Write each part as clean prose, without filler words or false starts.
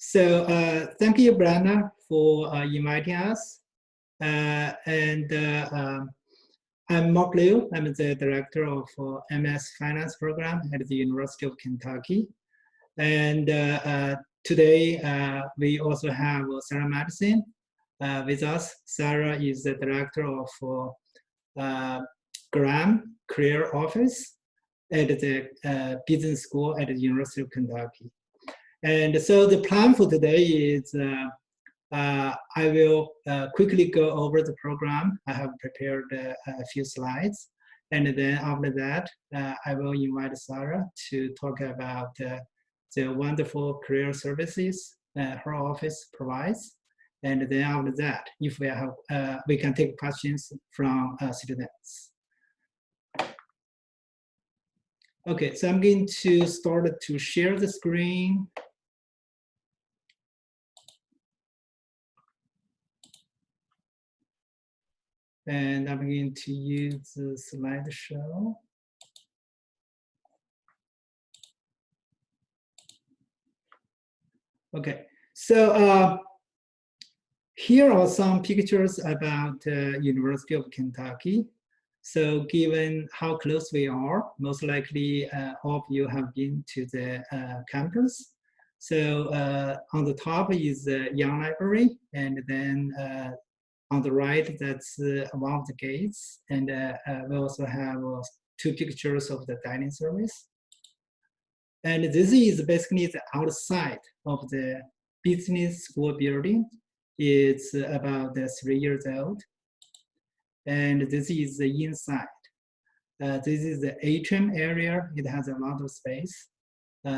Thank you, Brenda, for inviting us. I'm Mark Liu. I'm the director of MS Finance program at the University of Kentucky. And today we also have Sarah Madison with us. Sarah is the director of Graham Career Office at the Business School at the University of Kentucky. And so the plan for today is I will quickly go over the program. I have prepared a few slides. And then after that, I will invite Sarah to talk about the wonderful career services her office provides. And then after that, if we have, we can take questions from students. Okay, so I'm going to start to share the screen. And I'm going to use the slideshow. Okay, so here are some pictures about University of Kentucky. So given how close we are, most likely all of you have been to the campus. So on the top is the Young Library, and then on the right, that's one of the gates. And we also have two pictures of the dining service. And this is basically the outside of the business school building. It's about 3 years old. And this is the inside. This is the atrium area. It has a lot of space.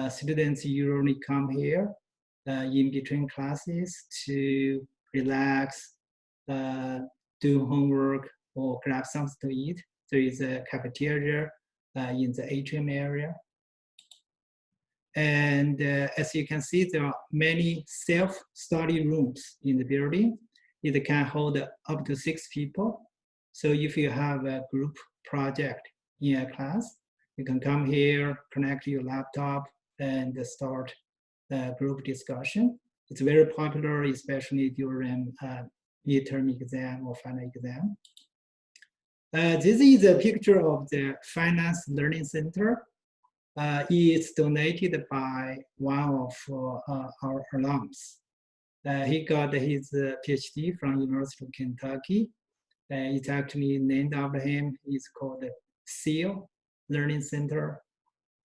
Students usually come here in between classes to relax, do homework, or grab something to eat. There is a cafeteria in the atrium area. And as you can see, there are many self-study rooms in the building. It can hold up to 6 people. So if you have a group project in a class, you can come here, connect your laptop, and start a group discussion. It's very popular, especially during midterm exam or final exam. This is a picture of the Finance Learning Center. It's donated by one of our alums. He got his PhD from University of Kentucky. It's actually named after him. It's called the SEAL Learning Center.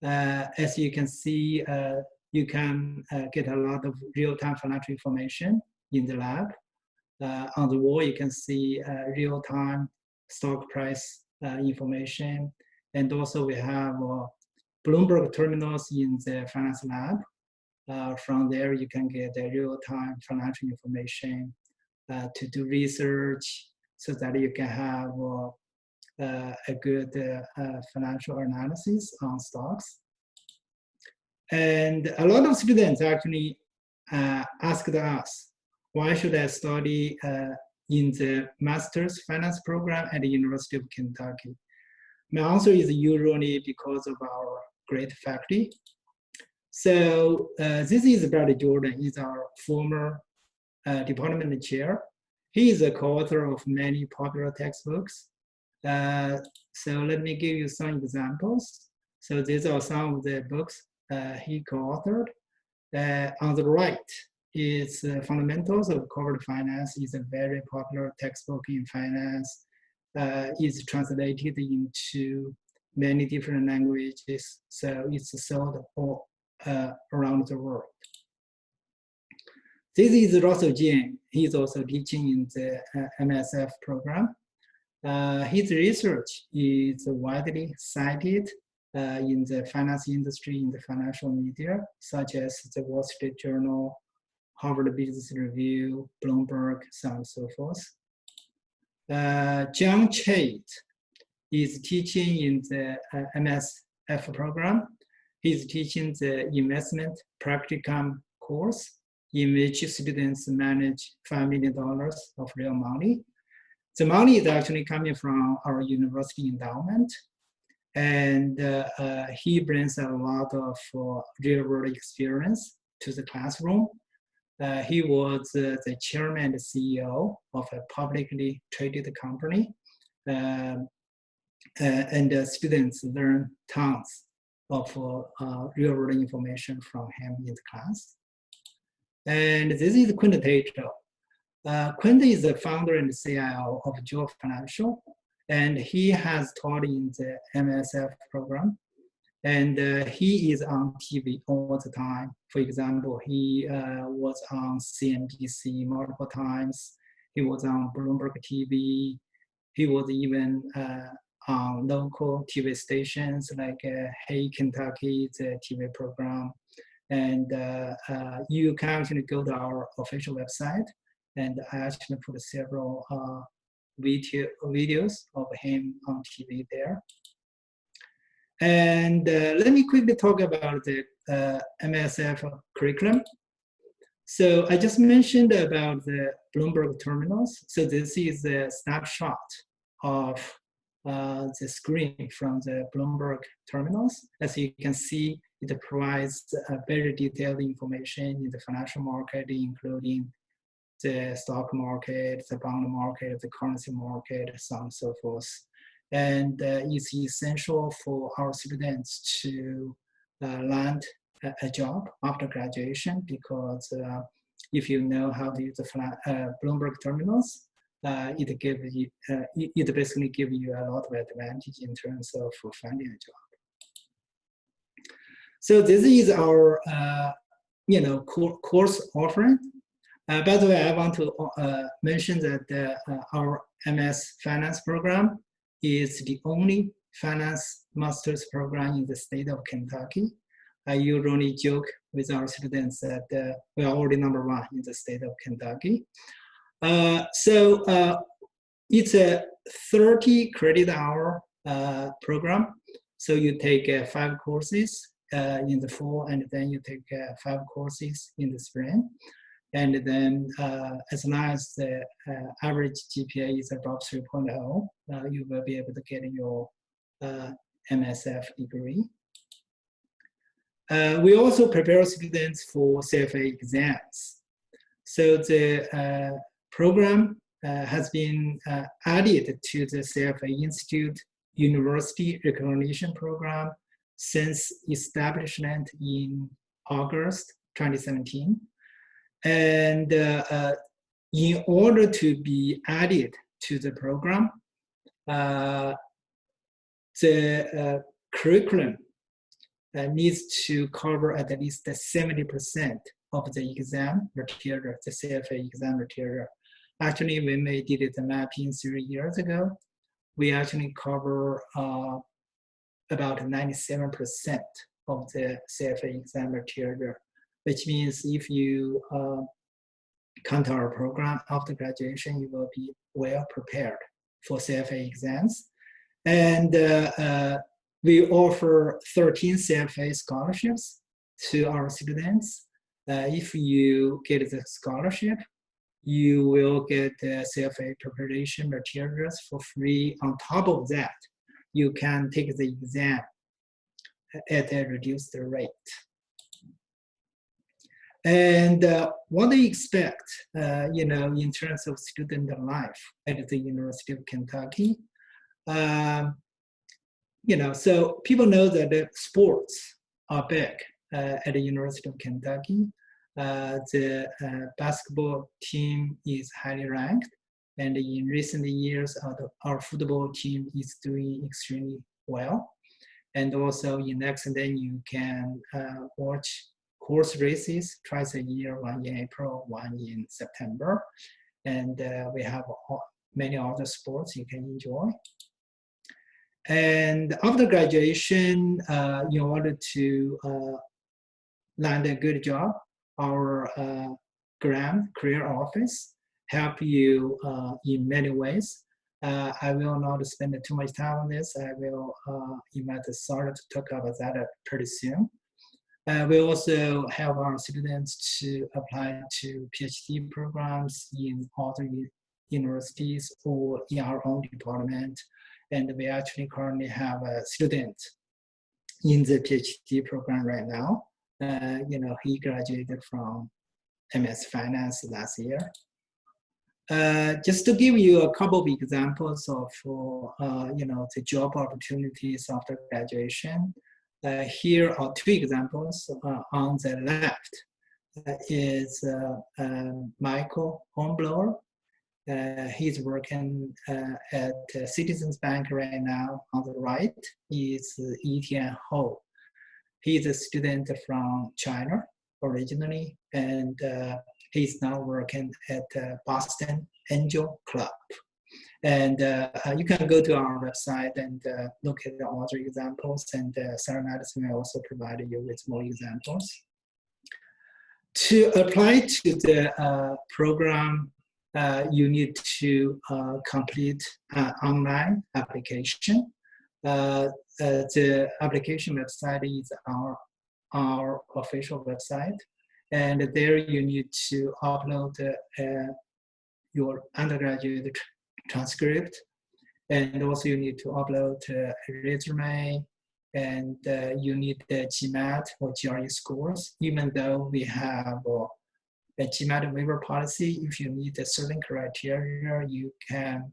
As you can see, you can get a lot of real-time financial information in the lab. On the wall, you can see real-time stock price information. And also we have Bloomberg terminals in the finance lab. From there, you can get real-time financial information to do research so that you can have a good financial analysis on stocks. And a lot of students actually asked us, why should I study in the Master's Finance program at the University of Kentucky? My answer is usually because of our great faculty. So this is Bradley Jordan. He's our former department chair. He is a co-author of many popular textbooks. So let me give you some examples. So these are some of the books he co-authored. On the right is Fundamentals of Corporate Finance. It's a very popular textbook in finance. It's translated into many different languages, so it's sold all around the world. This is Russell Jane. He's also teaching in the MSF program. His research is widely cited in the finance industry, in the financial media, such as the Wall Street Journal, Harvard Business Review, Bloomberg, so on and so forth. John Chait is teaching in the MSF program. He's teaching the investment practicum course in which students manage $5 million of real money. The money is actually coming from our university endowment. And he brings a lot of real world experience to the classroom. He was the chairman and CEO of a publicly traded company. And students learn tons of real-world information from him in the class. And this is Quinton Tatro. Quinton is the founder and CIO of Jewel Financial, and he has taught in the MSF program. And he is on TV all the time. For example, he was on CNBC multiple times. He was on Bloomberg TV. He was even on local TV stations like Hey Kentucky, the TV program. And you can actually go to our official website, and I actually put several videos of him on TV there. And let me quickly talk about the MSF curriculum. So I just mentioned about the Bloomberg terminals. So this is a snapshot of the screen from the Bloomberg terminals. As you can see, it provides very detailed information in the financial market, including the stock market, the bond market, the currency market, so on and so forth. And it's essential for our students to land a job after graduation, because if you know how to use the Bloomberg terminals, it gives you, it basically gives you a lot of advantage in terms of finding a job. So this is our course offering. By the way, I want to mention that our MS Finance program is the only finance master's program in the state of Kentucky. I usually joke with our students that we are already #1 in the state of Kentucky. So it's a 30 credit hour program. So you take 5 courses in the fall, and then you take 5 courses in the spring. And then as long as the average GPA is above 3.0, you will be able to get your MSF degree. We also prepare students for CFA exams. So the program has been added to the CFA Institute University Recognition Program since establishment in August 2017. And in order to be added to the program, the curriculum needs to cover at least 70% of the exam material, the CFA exam material. Actually, when we did the mapping 3 years ago, we actually cover about 97% of the CFA exam material, which means if you come to our program after graduation, you will be well prepared for CFA exams. And we offer 13 CFA scholarships to our students. If you get the scholarship, you will get the CFA preparation materials for free. On top of that, you can take the exam at a reduced rate. And what do you expect, in terms of student life at the University of Kentucky? So people know that the sports are big at the University of Kentucky. The basketball team is highly ranked, and in recent years, our football team is doing extremely well. And also in Lexington, you can watch horse races twice a year, one in April, one in September. And we have many other sports you can enjoy. And after graduation, in order to land a good job, our Graham Career Office help you in many ways. I will not spend too much time on this. I will invite Sarah to talk about that pretty soon. We also help our students to apply to PhD programs in other universities or in our own department. And we actually currently have a student in the PhD program right now. He graduated from MS Finance last year. Just to give you a couple of examples of, the job opportunities after graduation. Here are two examples. On the left is Michael Hornblower. He's working at Citizens Bank right now. On the right is Etienne Ho. He's a student from China originally, and he's now working at Boston Angel Club. And you can go to our website and look at the other examples, and Sarah Madison will also provide you with more examples. To apply to the program, you need to complete an online application. The application website is our official website, and there you need to upload your undergraduate transcript, and also you need to upload a resume, and you need the GMAT or GRE scores. Even though we have a GMAT waiver policy, if you meet a certain criteria, you can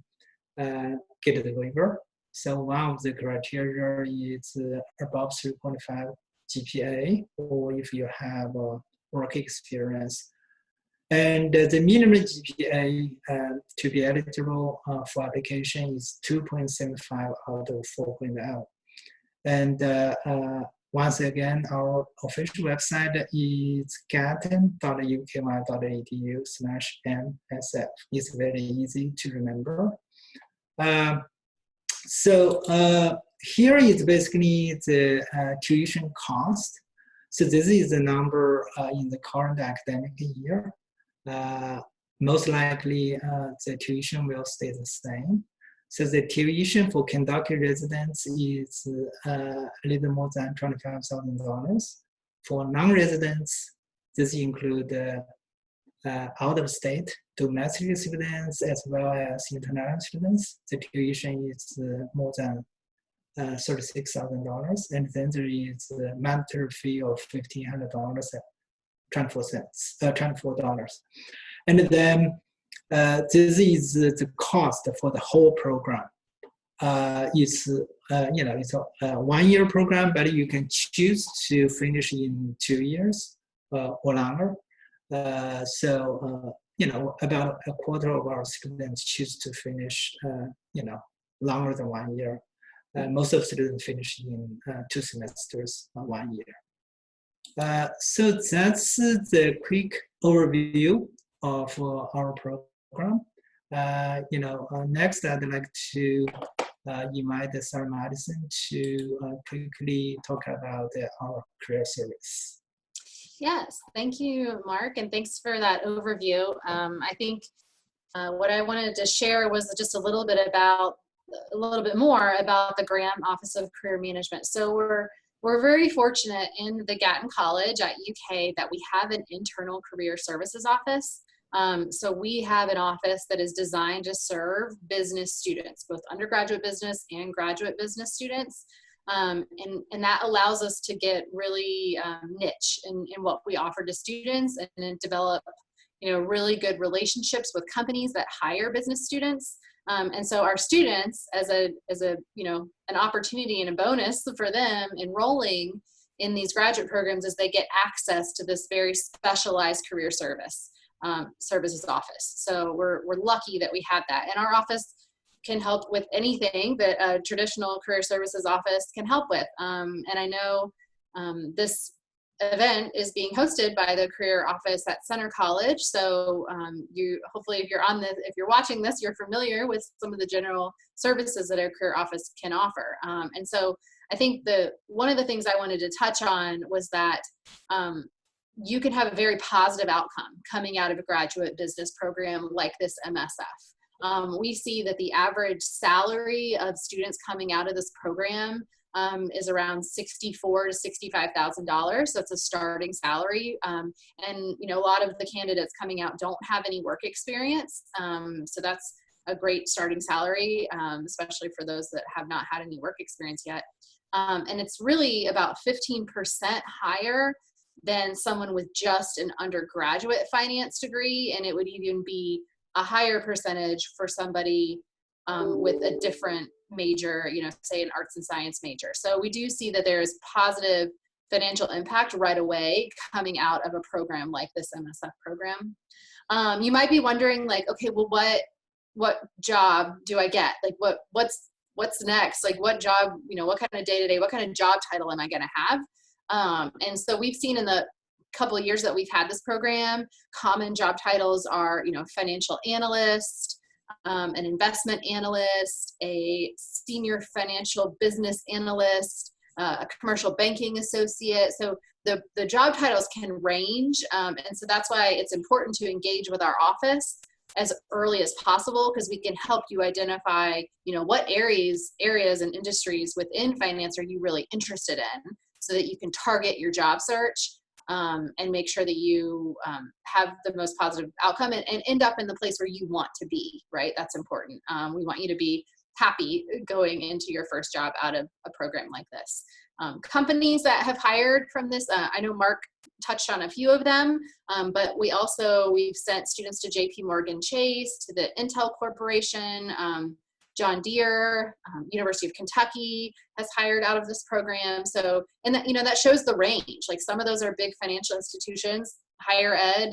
get the waiver. So one of the criteria is above 3.5 GPA, or if you have work experience. And the minimum GPA to be eligible for application is 2.75 out of 4.0. And once again, our official website is gatton.uky.edu/MSF. It's very easy to remember. So here is basically the tuition cost. So this is the number in the current academic year. Most likely the tuition will stay the same. So the tuition for Kentucky residents is a little more than $25,000. For non-residents, this includes out-of-state domestic students as well as international students. The tuition is more than $36,000, and then there is a mandatory fee of $1,500 at 24 cents, $24. And then this is the cost for the whole program. It's it's a 1-year program, but you can choose to finish in 2 years or longer. About a quarter of our students choose to finish, longer than 1 year. Most of the students finish in 2 semesters, 1 year. So that's the quick overview of our program. Next, I'd like to invite Sarah Madison to quickly talk about our career service. Yes, thank you, Mark, and thanks for that overview. I think what I wanted to share was just a little bit more about the Graham Office of Career Management. So we're very fortunate in the Gatton College at UK that we have an internal career services office. So we have an office that is designed to serve business students, both undergraduate business and graduate business students. And that allows us to get really niche in what we offer to students, and then develop, really good relationships with companies that hire business students. And so our students, as an opportunity and a bonus for them enrolling in these graduate programs, is they get access to this very specialized career services office. So we're lucky that we have that, and our office can help with anything that a traditional career services office can help with. And I know this event is being hosted by the career office at Centre College. So hopefully if you're watching this, you're familiar with some of the general services that a career office can offer. And so I think one of the things I wanted to touch on was that you can have a very positive outcome coming out of a graduate business program like this MSF. We see that the average salary of students coming out of this program is around $64,000 to $65,000. So it's a starting salary. And a lot of the candidates coming out don't have any work experience. So that's a great starting salary, especially for those that have not had any work experience yet. And it's really about 15% higher than someone with just an undergraduate finance degree, and it would even be a higher percentage for somebody with a different major, say an arts and science major. So we do see that there is positive financial impact right away coming out of a program like this MSF program. You might be wondering, like, okay, well, what job do I get? Like, what's next? Like, what job, what kind of day-to-day, what kind of job title am I going to have? And so we've seen in the couple of years that we've had this program, common job titles are, financial analyst, an investment analyst, a senior financial business analyst, a commercial banking associate. So the job titles can range. And so that's why it's important to engage with our office as early as possible, because we can help you identify, what areas and industries within finance are you really interested in, so that you can target your job search and make sure that you have the most positive outcome and end up in the place where you want to be, right? That's important. We want you to be happy going into your first job out of a program like this. Companies that have hired from this, I know Mark touched on a few of them, but we've sent students to JP Morgan Chase, to the Intel Corporation, John Deere, University of Kentucky has hired out of this program. So, and that, that shows the range. Like, some of those are big financial institutions, higher ed,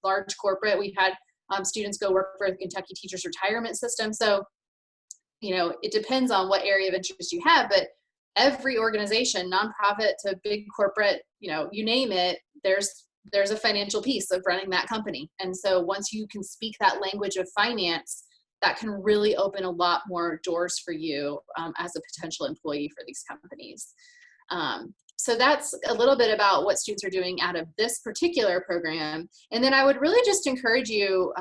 large corporate. We've had students go work for the Kentucky Teachers Retirement System. So, it depends on what area of interest you have, but every organization, nonprofit to big corporate, you name it, there's a financial piece of running that company. And so once you can speak that language of finance, that can really open a lot more doors for you as a potential employee for these companies. So that's a little bit about what students are doing out of this particular program. And then I would really just encourage you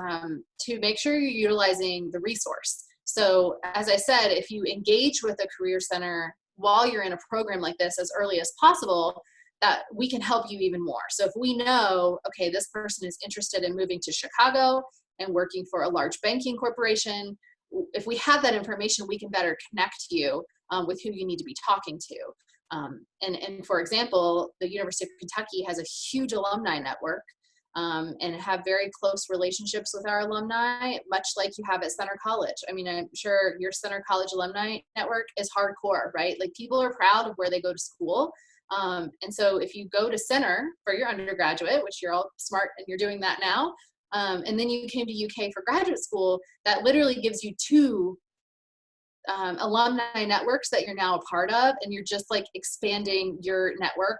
to make sure you're utilizing the resource. So as I said, if you engage with a career center while you're in a program like this as early as possible, that we can help you even more. So if we know, okay, this person is interested in moving to Chicago and working for a large banking corporation, if we have that information, we can better connect you with who you need to be talking to. And for example, the University of Kentucky has a huge alumni network and have very close relationships with our alumni, much like you have at Centre College. I mean, I'm sure your Centre College alumni network is hardcore, right? Like, people are proud of where they go to school. And so if you go to Centre for your undergraduate, which you're all smart and you're doing that now, and then you came to UK for graduate school, that literally gives you two alumni networks that you're now a part of, and you're just like expanding your network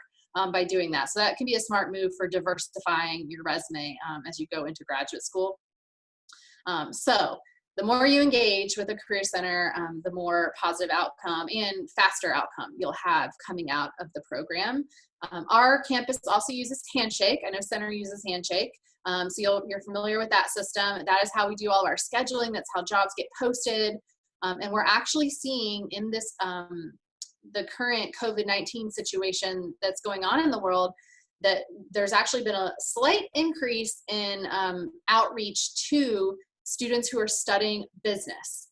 by doing that. So that can be a smart move for diversifying your resume as you go into graduate school. So the more you engage with a career center, the more positive outcome and faster outcome you'll have coming out of the program. Our campus also uses Handshake. I know Centre uses Handshake. So you're familiar with that system. That is how we do all of our scheduling. That's how jobs get posted. And we're actually seeing in this, the current COVID-19 situation that's going on in the world, that there's actually been a slight increase in outreach to students who are studying business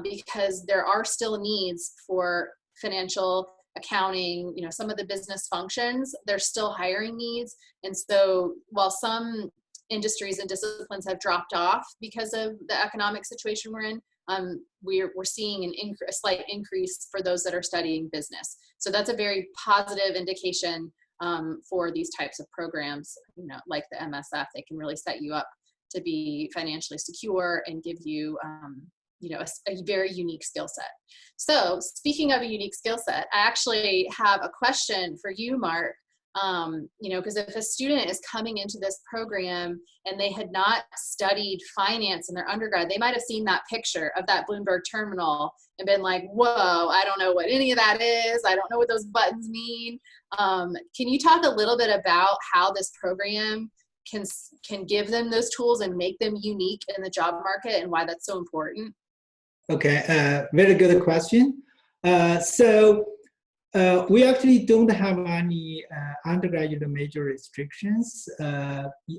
because there are still needs for financial accounting, some of the business functions, there's still hiring needs. And so while some industries and disciplines have dropped off because of the economic situation we're in, we're seeing a slight increase for those that are studying business. So that's a very positive indication for these types of programs, like the MSF. They can really set you up to be financially secure and give you, a very unique skill set. So speaking of a unique skill set, I actually have a question for you, Mark. Because if a student is coming into this program and they had not studied finance in their undergrad, they might have seen that picture of that Bloomberg terminal and been like, whoa, I don't know what any of that is. I don't know what those buttons mean. Can you talk a little bit about how this program can give them those tools and make them unique in the job market and why that's so important? Okay, very good question. We actually don't have any undergraduate major restrictions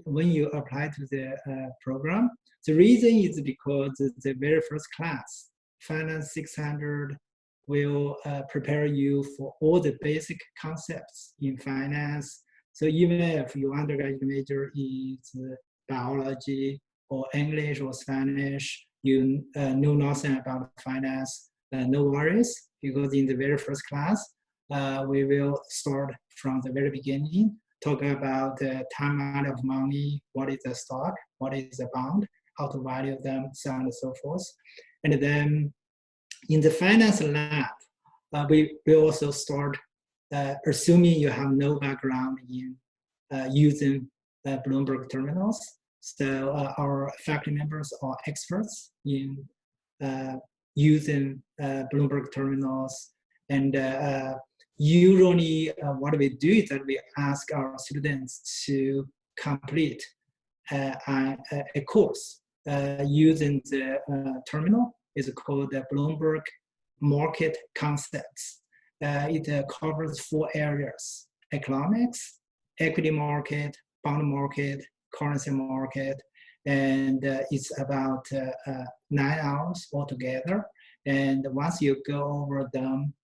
when you apply to the program. The reason is because the very first class, Finance 600, will prepare you for all the basic concepts in finance. So even if your undergraduate major is biology or English or Spanish, you know nothing about finance, no worries, because in the very first class, we will start from the very beginning, talk about the time value of money, what is a stock, what is a bond, how to value them, so on and so forth. And then in the finance lab, we also start assuming you have no background in using Bloomberg terminals. So our faculty members are experts in using Bloomberg terminals. And usually what we do is that we ask our students to complete a course using the terminal. It's called the Bloomberg Market Concepts. It covers 4 areas: economics, equity market, bond market, currency market, and it's about 9 hours altogether. And once you go over them,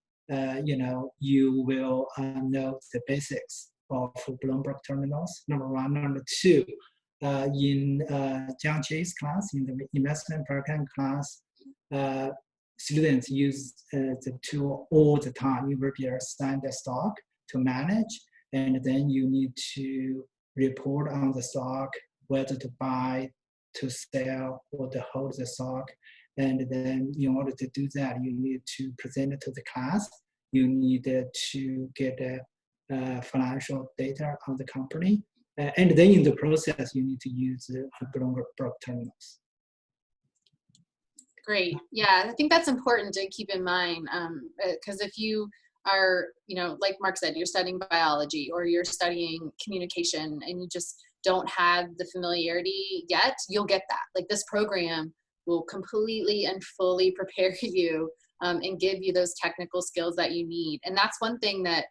you will know the basics of Bloomberg terminals, number 1. Number 2, in John Chase class, in the investment program class, students use the tool all the time. You will be assigned a stock to manage, and then you need to report on the stock, whether to buy, to sell, or to hold the stock. And then in order to do that, you need to present it to the class. You need to get financial data on the company. And then in the process, you need to use Bloomberg terminals. Great. Yeah, I think that's important to keep in mind, because if you are, like Mark said, you're studying biology or you're studying communication and you just don't have the familiarity yet, you'll get that. Like, this program will completely and fully prepare you and give you those technical skills that you need. And that's one thing that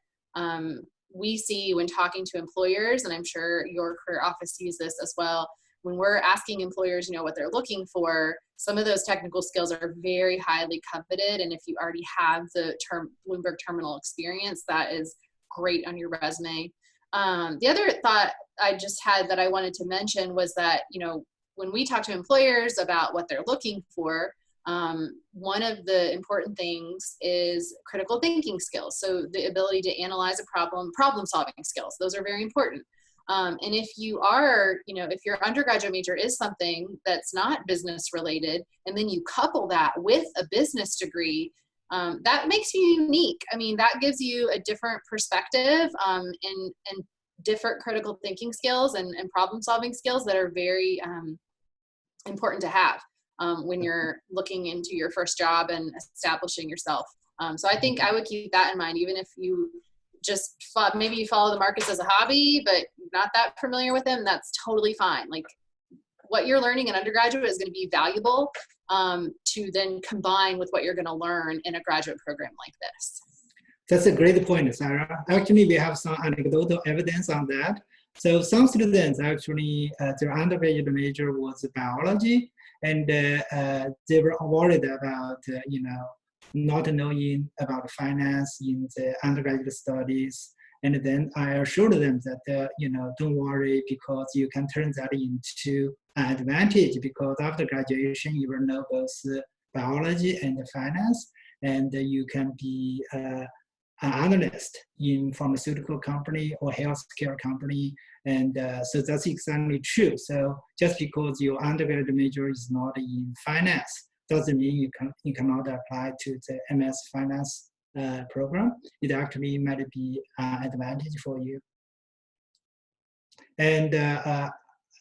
we see when talking to employers, and I'm sure your career office sees this as well. When we're asking employers, what they're looking for, some of those technical skills are very highly coveted. And if you already have the Bloomberg terminal experience, that is great on your resume. The other thought I just had that I wanted to mention was that, when we talk to employers about what they're looking for, one of the important things is critical thinking skills. So the ability to analyze a problem solving skills. Those are very important. And if you are, if your undergraduate major is something that's not business related, and then you couple that with a business degree, that makes you unique. I mean, that gives you a different perspective and different critical thinking skills and problem solving skills that are very important to have when you're looking into your first job and establishing yourself. So I think I would keep that in mind, even if you just maybe you follow the markets as a hobby, but not that familiar with them, that's totally fine. Like, what you're learning in undergraduate is going to be valuable to then combine with what you're going to learn in a graduate program like this. That's a great point, Sarah. Actually, we have some anecdotal evidence on that. So some students actually, their undergraduate major was biology, and they were worried about, not knowing about finance in the undergraduate studies. And then I assured them that, don't worry, because you can turn that into an advantage, because after graduation, you will know both biology and finance, and you can be an analyst in pharmaceutical company or healthcare company. And so that's exactly true. So just because your undergraduate major is not in finance doesn't mean you cannot apply to the MS Finance program. It actually might be an advantage for you. And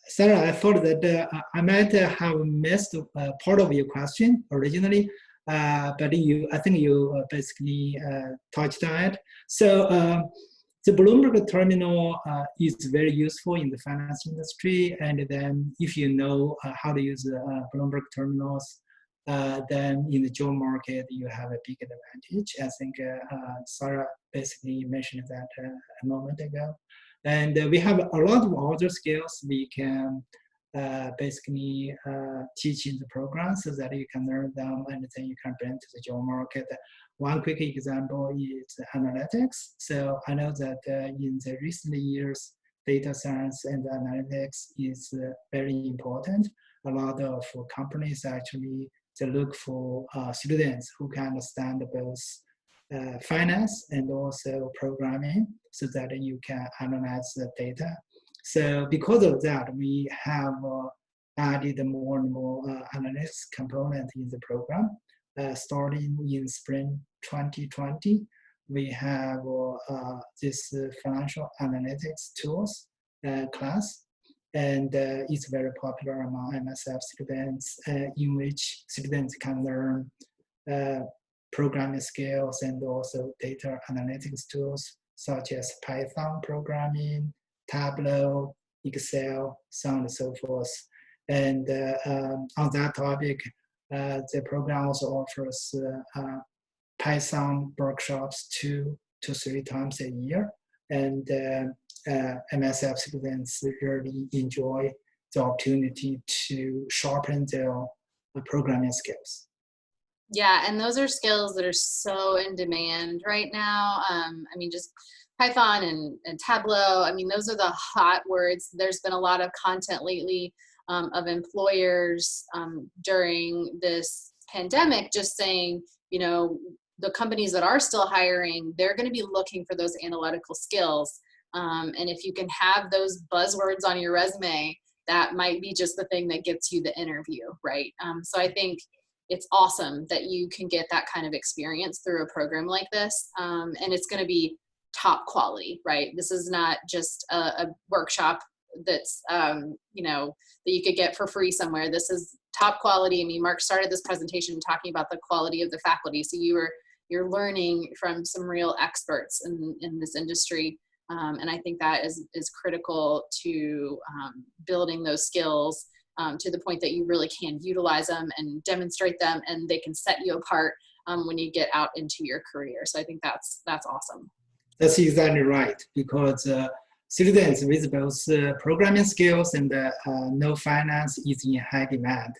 Sarah, I thought that I might have missed part of your question originally, but I think you basically touched on it. So the Bloomberg terminal is very useful in the finance industry. And then if you know how to use Bloomberg terminals, then in the job market, you have a big advantage. I think Sarah basically mentioned that a moment ago. And we have a lot of other skills we can basically teaching the program so that you can learn them and then you can bring to the job market. One quick example is analytics. So I know that in the recent years, data science and analytics is very important. A lot of companies actually they look for students who can understand both finance and also programming so that you can analyze the data. So because of that, we have added more and more analytics component in the program. Starting in spring 2020, we have this financial analytics tools class, and it's very popular among MSF students, in which students can learn programming skills and also data analytics tools such as Python programming, Tableau, Excel, so on and so forth. And on that topic, the program also offers Python workshops 2 to 3 times a year. And MSF students really enjoy the opportunity to sharpen their programming skills. Yeah, and those are skills that are so in demand right now. I mean, just Python and Tableau, I mean, those are the hot words. There's been a lot of content lately of employers during this pandemic just saying, you know, the companies that are still hiring, they're going to be looking for those analytical skills. And if you can have those buzzwords on your resume, that might be just the thing that gets you the interview, right? So I think it's awesome that you can get that kind of experience through a program like this. And it's going to be top quality, right? This is not just a workshop that's, you know, that you could get for free somewhere. This is top quality. I mean, Mark started this presentation talking about the quality of the faculty. So you're learning from some real experts in this industry. And I think that is critical to building those skills to the point that you really can utilize them and demonstrate them, and they can set you apart when you get out into your career. So I think that's awesome. That's exactly right, because students with both programming skills and no finance is in high demand.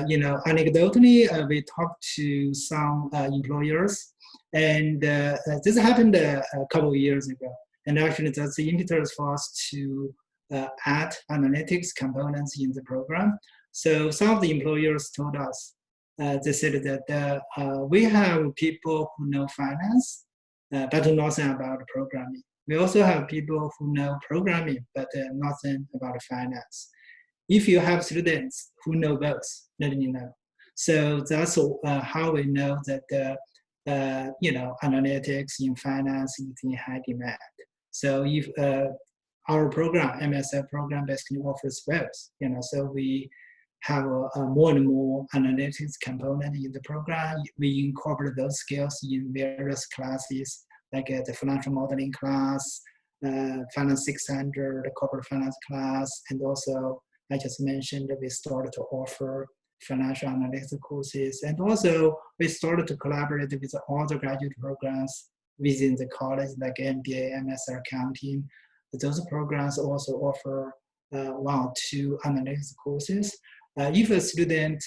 You know, anecdotally, we talked to some employers, and this happened a couple of years ago. And actually, that's the impetus for us to add analytics components in the program. So some of the employers told us, they said that we have people who know finance, but nothing about programming. We also have people who know programming, but nothing about finance. If you have students who know both, let me know. So that's how we know that you know, analytics in finance is in high demand. So if our program, MSF program, basically offers both, you know, so we have a more and more analytics component in the program. We incorporate those skills in various classes, like the financial modeling class, Finance 600, the corporate finance class, and also, I just mentioned, we started to offer financial analytics courses, and also we started to collaborate with other graduate programs within the college, like MBA, MS Accounting. Those programs also offer 1 or 2 analytics courses. If a student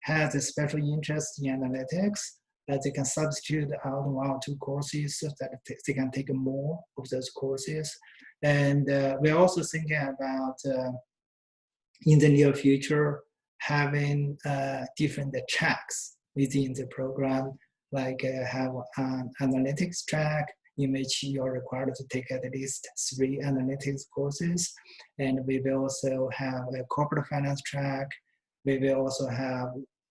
has a special interest in analytics, they can substitute out 1 or 2 courses so that they can take more of those courses. And we're also thinking about, in the near future, having different tracks within the program, like have an analytics track in which you are required to take at least 3 analytics courses. And we will also have a corporate finance track. We will also have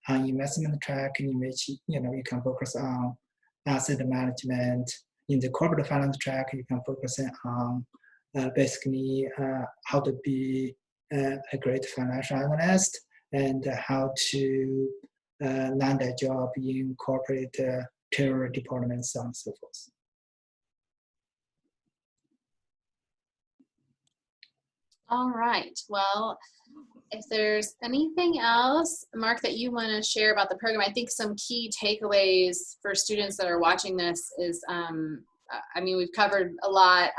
an investment track in which, you know, you can focus on asset management. In the corporate finance track, you can focus on basically how to be a great financial analyst and how to land a job in corporate terror departments, so on and so forth. All right. Well, if there's anything else, Mark, that you want to share about the program, I think some key takeaways for students that are watching this is, I mean, we've covered a lot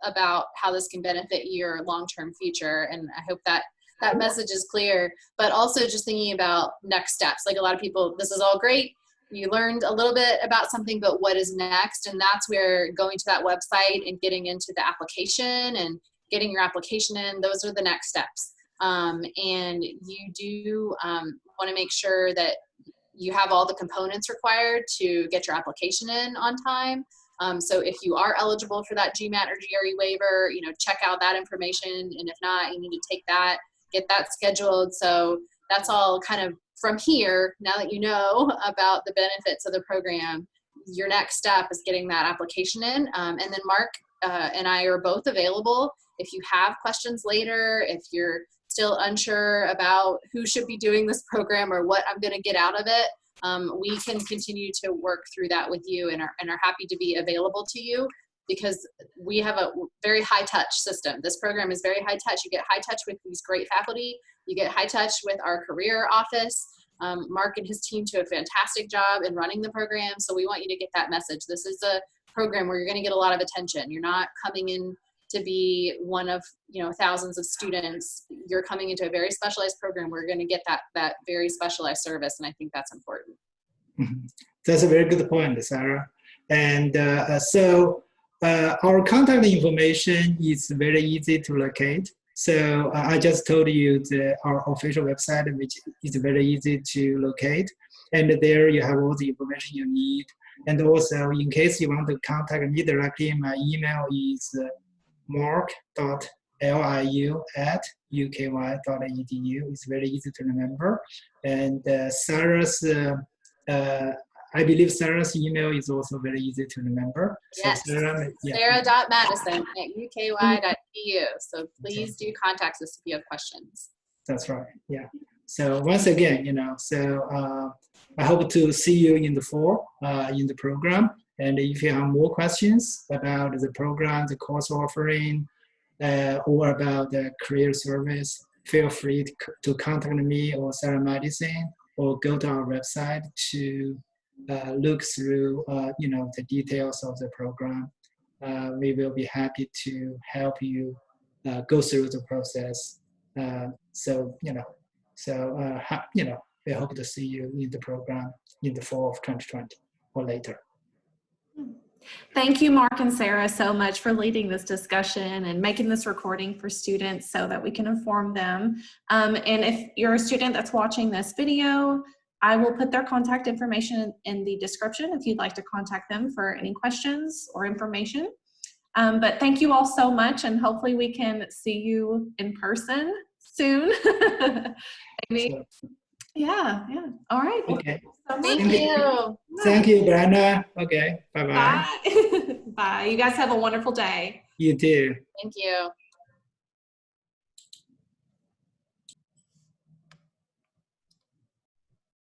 about how this can benefit your long-term future, and I hope that that message is clear, but also just thinking about next steps. Like a lot of people, this is all great. You learned a little bit about something, but what is next? And that's where going to that website and getting into the application and getting your application in, those are the next steps. And you do want to make sure that you have all the components required to get your application in on time. So if you are eligible for that GMAT or GRE waiver, you know, check out that information. And if not, you need to take that, get that scheduled. So that's all kind of from here. Now that you know about the benefits of the program, your next step is getting that application in. And then Mark and I are both available. If you have questions later, if you're still unsure about who should be doing this program or what I'm going to get out of it, we can continue to work through that with you and are happy to be available to you, because we have a very high touch system. This program is very high touch. You get high touch with these great faculty. You get high touch with our career office. Mark and his team do a fantastic job in running the program. So we want you to get that message. This is a program where you're going to get a lot of attention. You're not coming in to be one of, you know, thousands of students. You're coming into a very specialized program. We're going to get that very specialized service. And I think that's important. That's a very good point, Sarah. And so our contact information is very easy to locate. So I just told you our official website, which is very easy to locate. And there you have all the information you need. And also, in case you want to contact me directly, my email is mark.liu@uky.edu. It's very easy to remember. And Sarah's, I believe Sarah's email is also very easy to remember. Yes, so sarah.madison@uky.edu. So please do contact us if you have questions. That's right, yeah. So once again, you know, so I hope to see you in the fall in the program. And if you have more questions about the program, the course offering, or about the career service, feel free to contact me or Sarah Madison, or go to our website to look through, you know, the details of the program. We will be happy to help you go through the process. So, you know, we hope to see you in the program in the fall of 2020 or later. Thank you, Mark and Sarah, so much for leading this discussion and making this recording for students so that we can inform them. And if you're a student that's watching this video, I will put their contact information in the description if you'd like to contact them for any questions or information. But thank you all so much, and hopefully we can see you in person soon. Maybe. Yeah. All right. Okay. Thank you. Thank you, Brenda. Okay, bye-bye. Bye. Bye. You guys have a wonderful day. You too. Thank you.